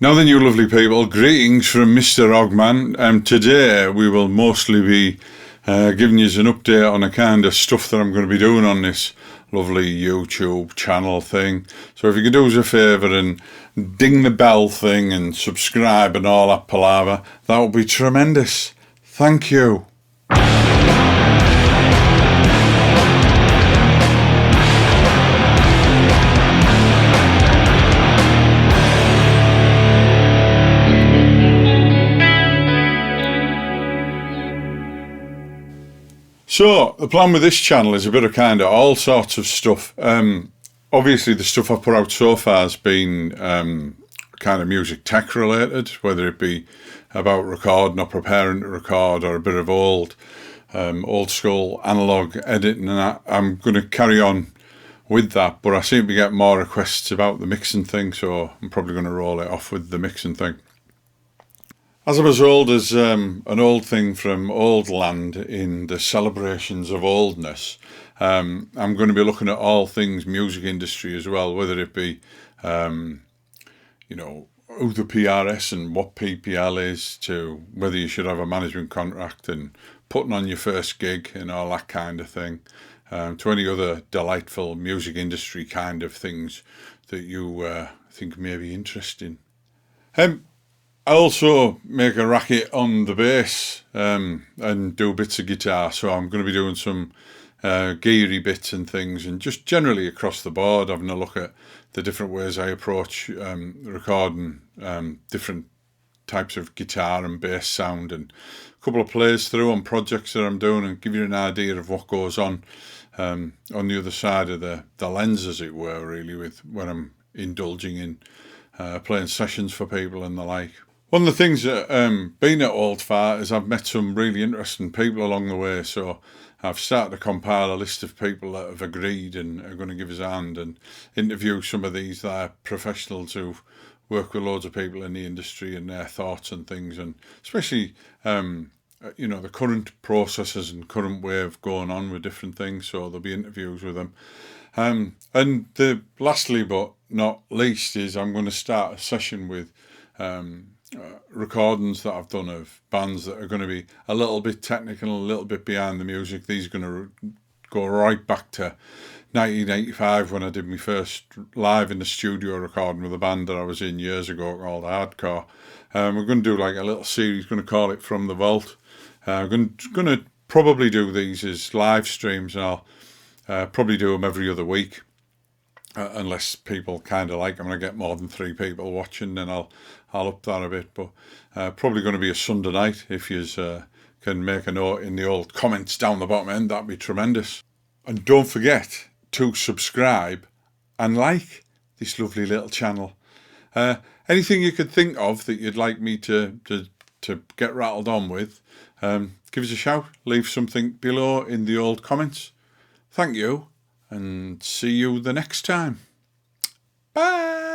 Now then, you lovely people, greetings from Mr. Ogman. Today we will mostly be giving you an update on the kind of stuff that I'm going to be doing on this lovely YouTube channel thing. So if you could do us a favour and ding the bell thing and subscribe and all that palaver, that would be tremendous. Thank you. So the plan with this channel is a bit of kind of all sorts of stuff. Obviously the stuff I've put out so far has been kind of music tech related, whether it be about recording or preparing to record or a bit of old school analog editing, and I'm going to carry on with that, but I seem to get more requests about the mixing thing, so I'm probably going to roll it off with the mixing thing. As I was old as an old thing from old land in the celebrations of oldness, I'm going to be looking at all things music industry as well, whether it be, who the PRS and what PPL is, to whether you should have a management contract and putting on your first gig and all that kind of thing, to any other delightful music industry kind of things that you think may be interesting. I also make a racket on the bass and do bits of guitar, so I'm going to be doing some geary bits and things, and just generally across the board having a look at the different ways I approach recording different types of guitar and bass sound, and a couple of plays through on projects that I'm doing, and give you an idea of what goes on the other side of the lens, as it were, really, with when I'm indulging in playing sessions for people and the like. One of the things that being at Old Fart is I've met some really interesting people along the way, so I've started to compile a list of people that have agreed and are going to give us a hand and interview some of these that are professionals who work with loads of people in the industry and their thoughts and things, and especially the current processes and current way of going on with different things, so there'll be interviews with them. And lastly but not least is I'm going to start a session with recordings that I've done of bands that are going to be a little bit technical, a little bit behind the music. These are going to go right back to 1985 when I did my first live in the studio recording with a band that I was in years ago called Hardcore. We're going to do like a little series, going to call it From the Vault. Going to probably do these as live streams, and I'll probably do them every other week. Unless people kind of like them and I get more than 3 people watching, then I'll up that a bit. But probably going to be a Sunday night. If you can make a note in the old comments down the bottom end, that'd be tremendous. And don't forget to subscribe and like this lovely little channel. Anything you could think of that you'd like me to get rattled on with, give us a shout. Leave something below in the old comments. Thank you. And see you the next time. Bye.